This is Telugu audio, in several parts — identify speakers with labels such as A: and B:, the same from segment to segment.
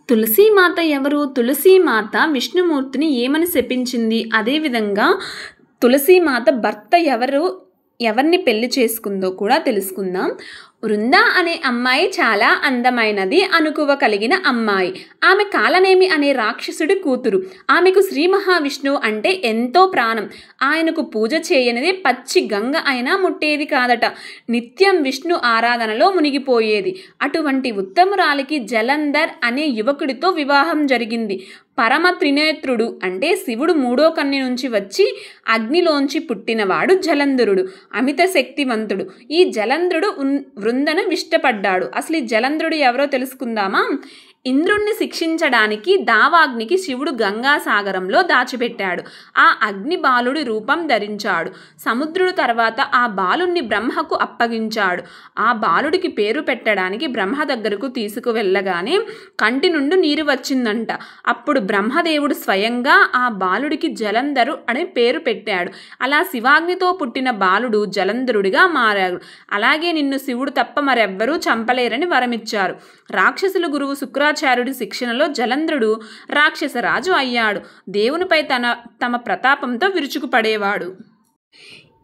A: తులసీమాత ఎవరు? తులసీమాత విష్ణుమూర్తిని ఏమని శపించింది? అదేవిధంగా తులసీమాత భర్త ఎవరిని పెళ్లి చేసుకుందో కూడా తెలుసుకుందాం. వృంద అనే అమ్మాయి చాలా అందమైనది, అనుకువ కలిగిన అమ్మాయి. ఆమె కాలనేమి అనే రాక్షసుడి కూతురు. ఆమెకు శ్రీ మహావిష్ణువు అంటే ఎంతో ప్రాణం. ఆయనకు పూజ చేయనిది పచ్చి గంగ అయినా ముట్టేది కాదట. నిత్యం విష్ణు ఆరాధనలో మునిగిపోయేది. అటువంటి ఉత్తమురాలికి జలంధర్ అనే యువకుడితో వివాహం జరిగింది. పరమ త్రినేత్రుడు అంటే శివుడు మూడో కన్ను నుంచి వచ్చి అగ్నిలోంచి పుట్టినవాడు జలంధరుడు. అమిత శక్తివంతుడు. ఈ జలంధరుడు వృందను ఇష్టపడ్డాడు. అసలు ఈ జలంధరుడు ఎవరో తెలుసుకుందామా? ఇంద్రుణ్ణి శిక్షించడానికి దావాగ్నికి శివుడు గంగాసాగరంలో దాచిపెట్టాడు. ఆ అగ్ని బాలుడి రూపం ధరించాడు. సముద్రుడు తర్వాత ఆ బాలుణ్ణి బ్రహ్మకు అప్పగించాడు. ఆ బాలుడికి పేరు పెట్టడానికి బ్రహ్మ దగ్గరకు తీసుకువెళ్ళగానే కంటి నుండి నీరు వచ్చిందంట. అప్పుడు బ్రహ్మదేవుడు స్వయంగా ఆ బాలుడికి జలంధరు అనే పేరు పెట్టాడు. అలా శివాగ్నితో పుట్టిన బాలుడు జలంధరుడిగా మారాడు. అలాగే నిన్ను శివుడు తప్ప మరెవ్వరూ చంపలేరని వరమిచ్చారు. రాక్షసుల గురువు శుక్రాచార్యుడి శిక్షణలో జలంధరుడు రాక్షసరాజు అయ్యాడు. దేవునిపై తమ ప్రతాపంతో విరుచుకుపడేవాడు.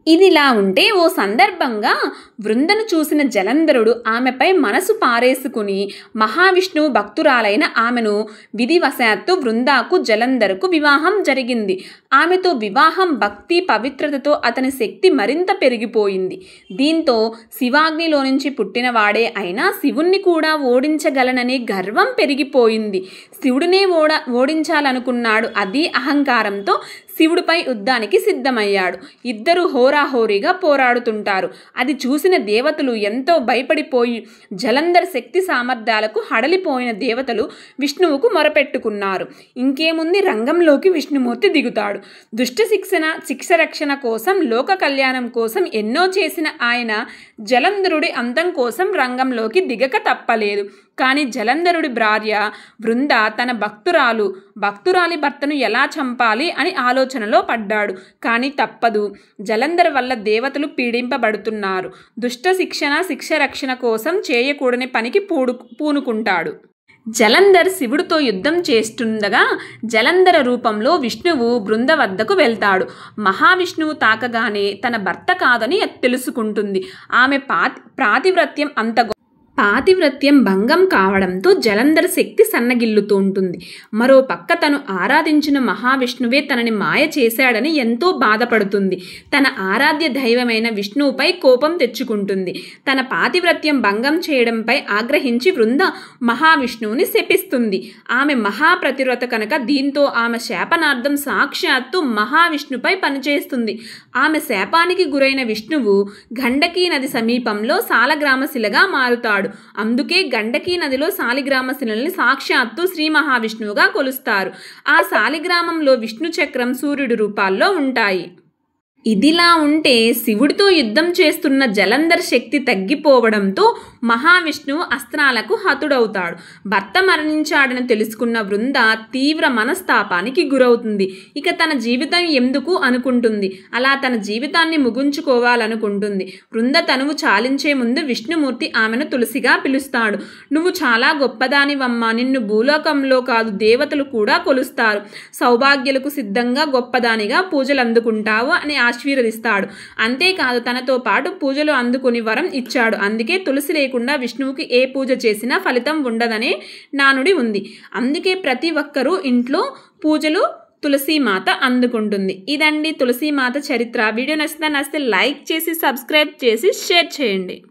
A: ఇదిలా ఉంటే ఓ సందర్భంగా వృందను చూసిన జలంధరుడు ఆమెపై మనసు పారేసుకుని మహావిష్ణువు భక్తురాలైన ఆమెను విధివశాత్తు వృందాకు జలంధరుకు వివాహం జరిగింది. ఆమెతో వివాహం భక్తి పవిత్రతతో అతని శక్తి మరింత పెరిగిపోయింది. దీంతో శివాగ్నిలో నుంచి పుట్టినవాడే అయినా శివుణ్ణి కూడా ఓడించగలననే గర్వం పెరిగిపోయింది. శివుడినే ఓడించాలనుకున్నాడు. అది అహంకారంతో శివుడిపై యుద్ధానికి సిద్ధమయ్యాడు. ఇద్దరు హోరాహోరీగా పోరాడుతుంటారు. అది చూసిన దేవతలు ఎంతో భయపడిపోయి జలంధర్ శక్తి సామర్థ్యాలకు హడలిపోయిన దేవతలు విష్ణువుకు మొరపెట్టుకున్నారు. ఇంకేముంది, రంగంలోకి విష్ణుమూర్తి దిగుతాడు. దుష్ట శిక్ష రక్షణ కోసం, లోక కళ్యాణం కోసం ఎన్నో చేసిన ఆయన జలంధరుడి అంతం కోసం రంగంలోకి దిగక తప్పలేదు. కానీ జలంధరుడి భార్య వృంద తన భక్తురాలి భర్తను ఎలా చంపాలి అని ఆలోచనలో పడ్డాడు. కానీ తప్పదు. జలంధర్ వల్ల దేవతలు పీడింపబడుతున్నారు. దుష్ట శిక్ష రక్షణ కోసం చేయకూడని పనికి పూనుకుంటాడు. జలంధర్ శివుడితో యుద్ధం చేస్తుండగా జలంధర రూపంలో విష్ణువు బృంద వద్దకు వెళ్తాడు. మహావిష్ణువు తాకగానే తన భర్త కాదని తెలుసుకుంటుంది. ఆమె పాతివ్రత్యం భంగం కావడంతో జలంధర్ శక్తి సన్నగిల్లుతూ ఉంటుంది. మరో పక్క తను ఆరాధించిన మహావిష్ణువే తనని మాయ చేశాడని ఎంతో బాధపడుతుంది. తన ఆరాధ్య దైవమైన విష్ణువుపై కోపం తెచ్చుకుంటుంది. తన పాతివ్రత్యం భంగం చేయడంపై ఆగ్రహించి వృంద మహావిష్ణువుని శపిస్తుంది. ఆమె మహాప్రతివ్రత కనుక దీంతో ఆమె శాపనార్థం సాక్షాత్తు మహావిష్ణుపై పనిచేస్తుంది. ఆమె శాపానికి గురైన విష్ణువు గండకీ నది సమీపంలో సాలగ్రామశిలగా మారుతాడు. అందుకే గండకీ నదిలో సాలిగ్రామ శిలని సాక్షాత్తు శ్రీ మహావిష్ణువుగా కొలుస్తారు. ఆ సాలిగ్రామంలో విష్ణు చక్రం, సూర్యుడి రూపాల్లో ఉంటాయి. ఇదిలా ఉంటే శివుడితో యుద్ధం చేస్తున్న జలంధర్ శక్తి తగ్గిపోవడంతో మహావిష్ణువు అస్త్రాలకు హతుడవుతాడు. భర్త మరణించాడని తెలుసుకున్న వృంద తీవ్ర మనస్తాపానికి గురవుతుంది. ఇక తన జీవితం ఎందుకు అనుకుంటుంది. అలా తన జీవితాన్ని ముగించుకోవాలనుకుంటుంది. వృంద తనువు చాలించే ముందు విష్ణుమూర్తి ఆమెను తులసిగా పిలుస్తాడు. నువ్వు చాలా గొప్పదానివమ్మా. నిన్ను భూలోకంలో కాదు దేవతలు కూడా కొలుస్తారు. సౌభాగ్యులకు సిద్ధంగా గొప్పదానిగా పూజలు అందుకుంటావు అని ఆశీర్వదిస్తాడు. అంతేకాదు తనతో పాటు పూజలు అందుకుని వరం ఇచ్చాడు. అందుకే తులసి లేకుండా విష్ణువుకి ఏ పూజ చేసినా ఫలితం ఉండదనే నానుడి ఉంది. అందుకే ప్రతి ఒక్కరూ ఇంట్లో పూజలు తులసీమాత అందుకుంటుంది. ఇదండి తులసీమాత చరిత్ర. వీడియో నచ్చితే లైక్ చేసి, సబ్స్క్రైబ్ చేసి, షేర్ చేయండి.